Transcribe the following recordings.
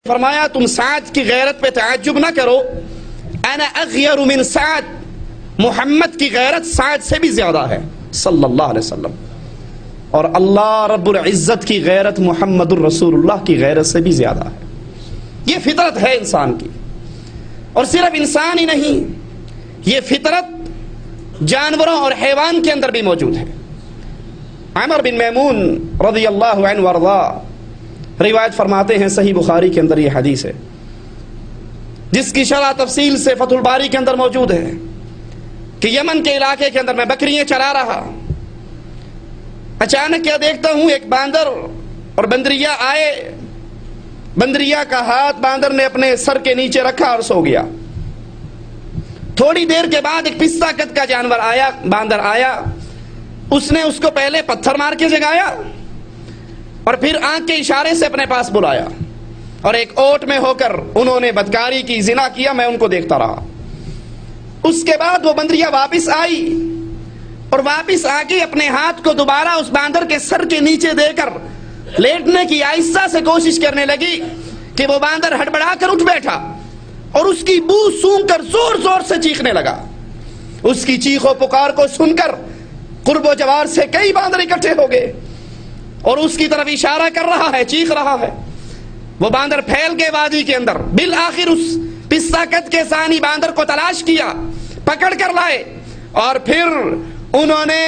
فرمایا تم سعد کی غیرت پہ تعجب نہ کرو، انا اغیر من سعد، محمد کی غیرت سعد سے بھی زیادہ ہے صلی اللہ علیہ وسلم، اور اللہ رب العزت کی غیرت محمد الرسول اللہ کی غیرت سے بھی زیادہ ہے۔ یہ فطرت ہے انسان کی، اور صرف انسان ہی نہیں، یہ فطرت جانوروں اور حیوان کے اندر بھی موجود ہے۔ عمر بن میمون رضی اللہ عنہ وارضا روایت فرماتے ہیں، صحیح بخاری کے اندر یہ حدیث ہے جس کی شرح تفصیل سے فتح الباری کے اندر موجود ہے، کہ یمن کے علاقے کے اندر میں بکریاں چرا رہا، اچانک کیا دیکھتا ہوں ایک باندر اور بندریا آئے، بندریا کا ہاتھ باندر نے اپنے سر کے نیچے رکھا اور سو گیا۔ تھوڑی دیر کے بعد ایک پستہ قد کا جانور آیا، باندر آیا، اس نے اس کو پہلے پتھر مار کے جگایا اور پھر آنکھ کے اشارے سے اپنے پاس بلایا، اور ایک اوٹ میں ہو کر انہوں نے بدکاری کی، زنا کیا، میں ان کو دیکھتا رہا۔ اس کے بعد وہ بندریا واپس آئی اور واپس آ کے اپنے ہاتھ کو دوبارہ اس باندر کے سر کے نیچے دے کر لیٹنے کی آہستہ سے کوشش کرنے لگی کہ وہ باندر ہڑبڑا کر اٹھ بیٹھا اور اس کی بو سونگھ کر زور زور سے چیخنے لگا۔ اس کی چیخ و پکار کو سن کر قرب و جوار سے کئی باندر اکٹھے ہو گئے اور اس کی طرف اشارہ کر رہا ہے، چیخ رہا ہے۔ وہ باندر پھیل کے وادی کے اندر، بالآخر اس پستہ قد کے ثانی باندر کو تلاش کیا، پکڑ کر لائے، اور پھر انہوں نے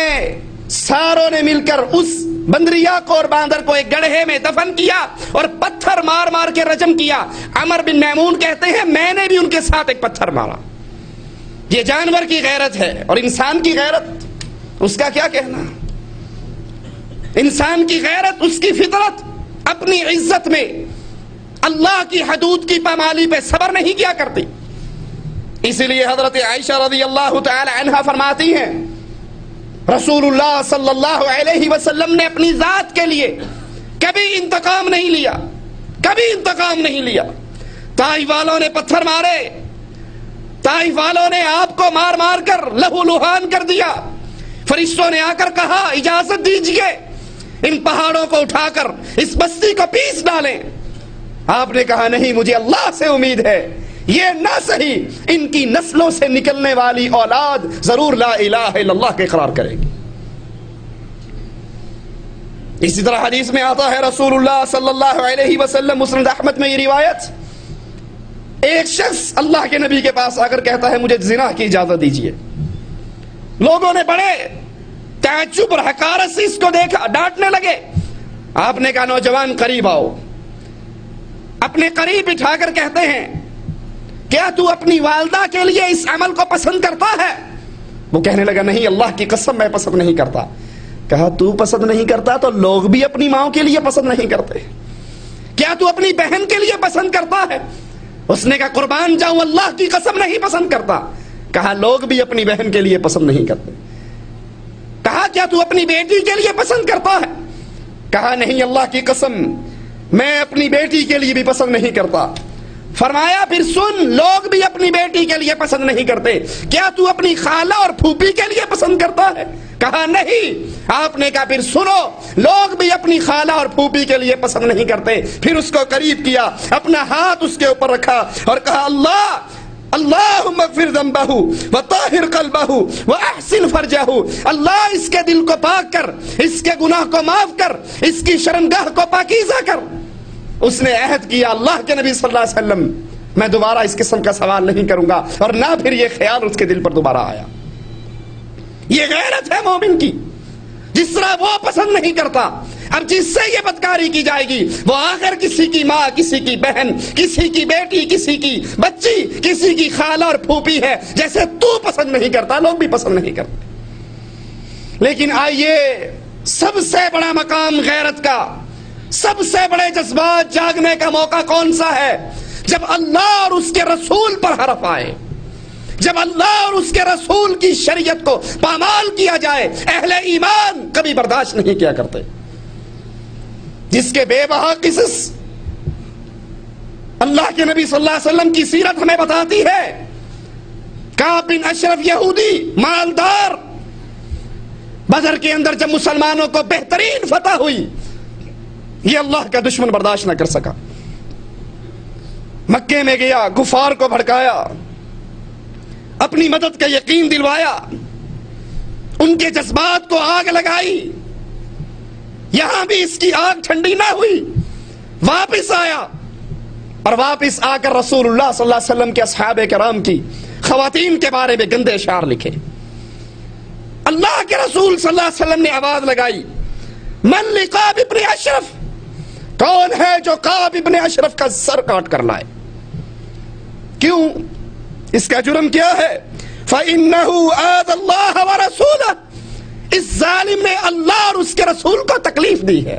ساروں نے مل کر اس بندریا کو اور باندر کو ایک گڑھے میں دفن کیا اور پتھر مار مار کے رجم کیا۔ عمر بن میمون کہتے ہیں میں نے بھی ان کے ساتھ ایک پتھر مارا۔ یہ جانور کی غیرت ہے، اور انسان کی غیرت اس کا کیا کہنا؟ انسان کی غیرت، اس کی فطرت اپنی عزت میں اللہ کی حدود کی پامالی پہ صبر نہیں کیا کرتی۔ اسی لیے حضرت عائشہ رضی اللہ تعالی عنہا فرماتی ہیں، رسول اللہ صلی اللہ علیہ وسلم نے اپنی ذات کے لیے کبھی انتقام نہیں لیا، کبھی انتقام نہیں لیا۔ طائف والوں نے پتھر مارے، طائف والوں نے آپ کو مار مار کر لہو لہان کر دیا، فرشتوں نے آ کر کہا اجازت دیجئے ان پہاڑوں کو اٹھا کر اس بستی کو پیس ڈالیں۔ آپ نے کہا نہیں، مجھے اللہ سے امید ہے یہ نہ صحیح ان کی نسلوں سے نکلنے والی اولاد ضرور لا الہ الا اللہ کے اقرار کرے گی۔ اسی طرح حدیث میں آتا ہے، رسول اللہ صلی اللہ علیہ وسلم، مسند احمد میں یہ روایت، ایک شخص اللہ کے نبی کے پاس آ کر کہتا ہے مجھے زنا کی اجازت دیجیے۔ لوگوں نے بڑے تعجب اور حقارت سے اس کو دیکھا، ڈانٹنے لگے۔ آپ نے کہا نوجوان قریب آؤ، اپنے قریب بٹھا کر کہتے ہیں کیا تو اپنی والدہ کے لیے اس عمل کو پسند کرتا ہے؟ وہ کہنے لگا نہیں اللہ کی قسم میں پسند نہیں کرتا۔ کہا تو پسند نہیں کرتا تو لوگ بھی اپنی ماں کے لیے پسند نہیں کرتے، کیا تو اپنی بہن کے لیے پسند کرتا ہے؟ اس نے کہا قربان جاؤں اللہ کی قسم نہیں پسند کرتا۔ کہا لوگ بھی اپنی بہن کے لیے پسند نہیں کرتے۔ کہا کیا تو اپنی بیٹی کے لیے پسند کرتا ہے؟ کہا نہیں اللہ کی قسم میں اپنی بیٹی کے لیے بھی پسند نہیں کرتا۔ فرمایا پھر سن، لوگ بھی اپنی بیٹی کے لیے پسند نہیں کرتے، کیا تو اپنی خالہ اور پھوپھی کے لیے پسند کرتا ہے؟ کہا نہیں۔ آپ نے کہا پھر سنو، لوگ بھی اپنی خالہ اور پھوپھی کے لیے پسند نہیں کرتے۔ پھر اس کو قریب کیا، اپنا ہاتھ اس کے اوپر رکھا اور کہا اللہ اللہم اغفر ذنبہ وطہر قلبہ واحسن فرجہ، اللہ اس کے دل کو پاک کر، اس کے گناہ کو معاف کر، اس کی شرمگاہ کو پاکیزہ کر۔ اس نے عہد کیا اللہ کے نبی صلی اللہ علیہ وسلم میں دوبارہ اس قسم کا سوال نہیں کروں گا، اور نہ پھر یہ خیال اس کے دل پر دوبارہ آیا۔ یہ غیرت ہے مومن کی، جس طرح وہ پسند نہیں کرتا، اب جس سے یہ بدکاری کی جائے گی وہ آخر کسی کی ماں، کسی کی بہن، کسی کی بیٹی، کسی کی بچی، کسی کی خالہ اور پھوپھی ہے، جیسے تو پسند نہیں کرتا لوگ بھی پسند نہیں کرتے۔ لیکن آئیے، سب سے بڑا مقام غیرت کا، سب سے بڑے جذبات جاگنے کا موقع کون سا ہے؟ جب اللہ اور اس کے رسول پر حرف آئے، جب اللہ اور اس کے رسول کی شریعت کو پامال کیا جائے۔ اہل ایمان کبھی برداشت نہیں کیا کرتے۔ جس کے بے بہا قصص اللہ کے نبی صلی اللہ علیہ وسلم کی سیرت ہمیں بتاتی ہے۔ کعب بن اشرف یہودی، مالدار، بدر کے اندر جب مسلمانوں کو بہترین فتح ہوئی، یہ اللہ کا دشمن برداشت نہ کر سکا، مکے میں گیا، کفار کو بھڑکایا، اپنی مدد کا یقین دلوایا، ان کے جذبات کو آگ لگائی، یہاں بھی اس کی آگ ٹھنڈی نہ ہوئی، واپس آیا اور واپس آ کر رسول اللہ صلی اللہ علیہ وسلم کے اصحاب کرام کی خواتین کے بارے میں گندے اشعار لکھے۔ اللہ کے رسول صلی اللہ علیہ وسلم نے آواز لگائی، من لقاب ابن اشرف، کون ہے جو قاب ابن اشرف کا سر کاٹ کر لائے؟ کیوں؟ اس کا جرم کیا ہے؟ فَإِنَّهُ آذَى اللَّهَ وَرَسُولَهُ، اس ظالم نے اللہ اور اس کے رسول کو تکلیف دی ہے۔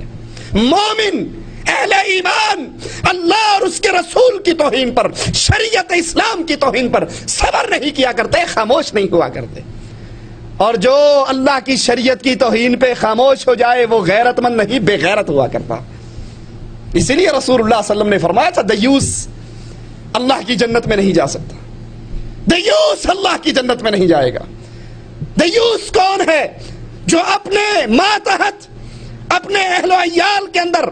مومن اہل ایمان اللہ اور اس کے رسول کی توہین پر، شریعت اسلام کی توہین پر صبر نہیں کیا کرتے، خاموش نہیں ہوا کرتے، اور جو اللہ کی شریعت کی توہین پہ خاموش ہو جائے وہ غیرت مند نہیں، بے غیرت ہوا کرتا۔ اسی لیے رسول اللہ صلی اللہ علیہ وسلم نے فرمایا تھا دیوس اللہ کی جنت میں نہیں جا سکتا، دیوس اللہ کی جنت میں نہیں جائے گا۔ دیوس کون ہے؟ جو اپنے ماتحت، اپنے اہل و عیال کے اندر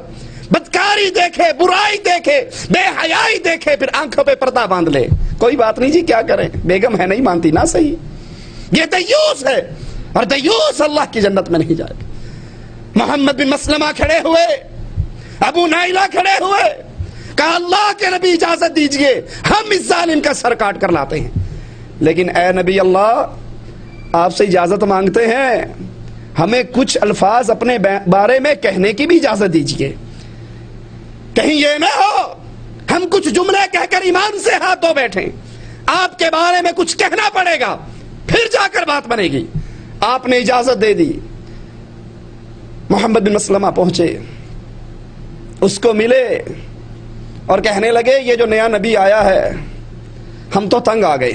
بدکاری دیکھے، برائی دیکھے، بے حیائی دیکھے، پھر آنکھوں پہ پردہ باندھ لے، کوئی بات نہیں جی کیا کریں، بیگم ہے نہیں مانتی نا، صحیح، یہ دیوس ہے، اور دیوس اللہ کی جنت میں نہیں جائے گا۔ محمد بن مسلمہ کھڑے ہوئے، ابو نائلہ کھڑے ہوئے، کہا اللہ کے نبی اجازت دیجئے، ہم اس ظالم کا سر کاٹ کر لاتے ہیں۔ لیکن اے نبی اللہ، آپ سے اجازت مانگتے ہیں، ہمیں کچھ الفاظ اپنے بارے میں کہنے کی بھی اجازت دیجئے، کہیں یہ نہ ہو ہم کچھ جملے کہہ کر ایمان سے ہاتھ دھو بیٹھیں، آپ کے بارے میں کچھ کہنا پڑے گا، پھر جا کر بات بنے گی۔ آپ نے اجازت دے دی، محمد بن مسلمہ پہنچے، اس کو ملے اور کہنے لگے یہ جو نیا نبی آیا ہے ہم تو تنگ آ گئے،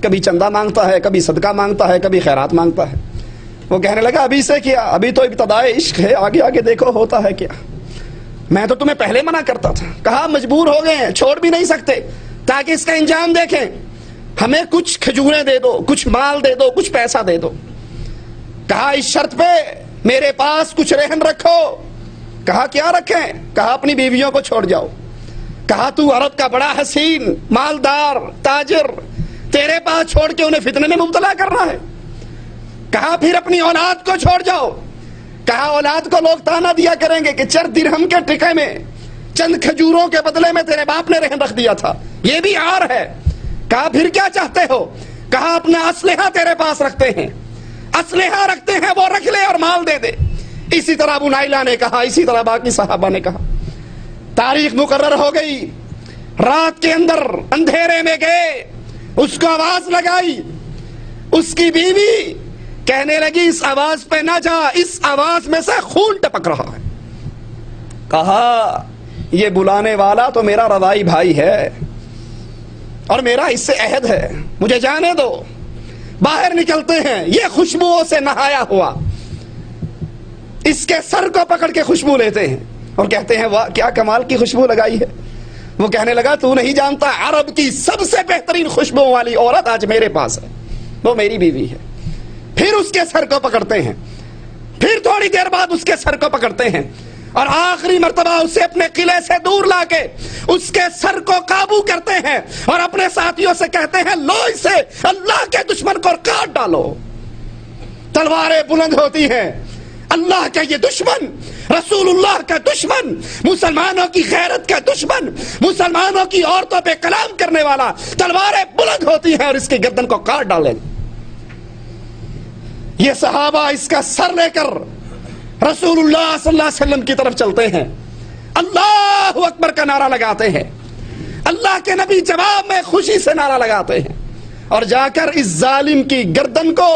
کبھی چندہ مانگتا ہے، کبھی صدقہ مانگتا ہے، کبھی خیرات مانگتا ہے۔ وہ کہنے لگا ابھی سے کیا، ابھی تو ابتدائے عشق ہے، آگے آگے دیکھو ہوتا ہے کیا، میں تو تمہیں پہلے منع کرتا تھا، کہا مجبور ہو گئے ہیں، چھوڑ بھی نہیں سکتے، تاکہ اس کا انجام دیکھیں، ہمیں کچھ کھجوریں دے دو، کچھ مال دے دو، کچھ پیسہ دے دو۔ کہا اس شرط پہ میرے پاس کچھ رہن رکھو۔ کہا کیا رکھیں؟ کہا اپنی بیویوں کو چھوڑ جاؤ۔ کہا تو عرب کا بڑا حسین، مالدار، تاجر، تیرے پاس چھوڑ کے انہیں فتنے میں مبتلا کرنا ہے؟ کہا پھر اپنی اولاد کو چھوڑ جاؤ۔ کہا اولاد کو لوگ تانا دیا کریں گے کہ چر درہم کے ٹکے میں چند کھجوروں کے بدلے میں تیرے باپ نے رہن رکھ دیا تھا، یہ بھی عار ہے۔ کہا پھر کیا چاہتے ہو؟ کہا اپنا اسلحہ تیرے پاس رکھتے ہیں، اسلحہ رکھتے ہیں، وہ رکھ لے اور مال دے دے۔ اسی طرح ابو نائلہ نے کہا، اسی طرح باقی صحابہ نے کہا۔ تاریخ مقرر ہو گئی، رات کے اندر اندھیرے میں گئے، اس کو آواز لگائی، اس کی بیوی کہنے لگی اس آواز پہ نہ جا، اس آواز میں سے خون ٹپک رہا ہے۔ کہا یہ بلانے والا تو میرا رضائی بھائی ہے اور میرا اس سے عہد ہے، مجھے جانے دو۔ باہر نکلتے ہیں، یہ خوشبوؤں سے نہایا ہوا، اس کے سر کو پکڑ کے خوشبو لیتے ہیں اور کہتے ہیں واہ کیا کمال کی خوشبو لگائی ہے۔ وہ کہنے لگا تو نہیں جانتا، عرب کی سب سے بہترین خوشبو والی عورت آج میرے پاس ہے، وہ میری بیوی ہے۔ پھر اس کے سر کو پکڑتے ہیں، پھر تھوڑی دیر بعد اس کے سر کو پکڑتے ہیں اور آخری مرتبہ اسے اپنے قلعے سے دور لا کے اس کے سر کو قابو کرتے ہیں اور اپنے ساتھیوں سے کہتے ہیں لو اسے اللہ کے دشمن کو کاٹ ڈالو۔ تلواریں بلند ہوتی ہیں، اللہ کا یہ دشمن، رسول اللہ کا دشمن، مسلمانوں کی غیرت کا دشمن، مسلمانوں کی عورتوں پہ کلام کرنے والا، تلواریں بلند ہوتی ہیں اور اس کی گردن کو کاٹ ڈالیں۔ یہ صحابہ اس کا سر لے کر رسول اللہ صلی اللہ علیہ وسلم کی طرف چلتے ہیں، اللہ اکبر کا نعرہ لگاتے ہیں، اللہ کے نبی جواب میں خوشی سے نعرہ لگاتے ہیں اور جا کر اس ظالم کی گردن کو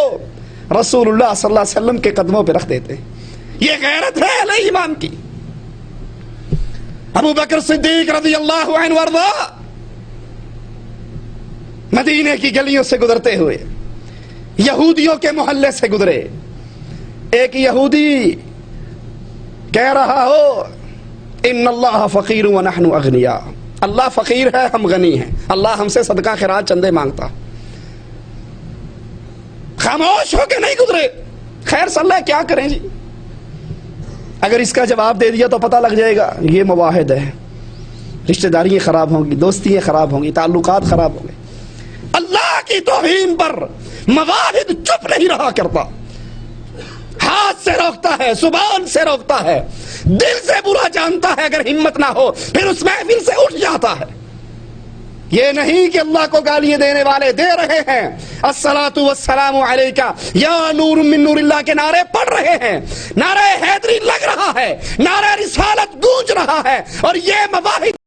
رسول اللہ صلی اللہ علیہ وسلم کے قدموں پہ رکھ دیتے ہیں۔ یہ غیرت ہے اہل ایمان کی۔ ابو بکر صدیق رضی اللہ عنہ وارضا مدینے کی گلیوں سے گزرتے ہوئے یہودیوں کے محلے سے گزرے، ایک یہودی کہہ رہا ہو ان اللہ فقیر ونحن اغنیاء، اللہ فقیر ہے ہم غنی ہیں، اللہ ہم سے صدقہ خیرات چندے مانگتا۔ خاموش ہو کے نہیں گزرے، خیر صلی اللہ کیا کریں جی، اگر اس کا جواب دے دیا تو پتہ لگ جائے گا یہ مواحد ہے، رشتہ داریاں خراب ہوں گی، دوستیاں خراب ہوں گی، تعلقات خراب ہوں گے۔ اللہ کی توہین پر مواحد چپ نہیں رہا کرتا، ہاتھ سے روکتا ہے، زبان سے روکتا ہے، دل سے برا جانتا ہے، اگر ہمت نہ ہو پھر اس محفل سے اٹھ جاتا ہے۔ یہ نہیں کہ اللہ کو گالیاں دینے والے دے رہے ہیں، الصلاۃ والسلام علیکہ یا نور من نور اللہ کے نعرے پڑھ رہے ہیں، نعرہ حیدری لگ رہا ہے، نعرہ رسالت گونج رہا ہے، اور یہ مواحد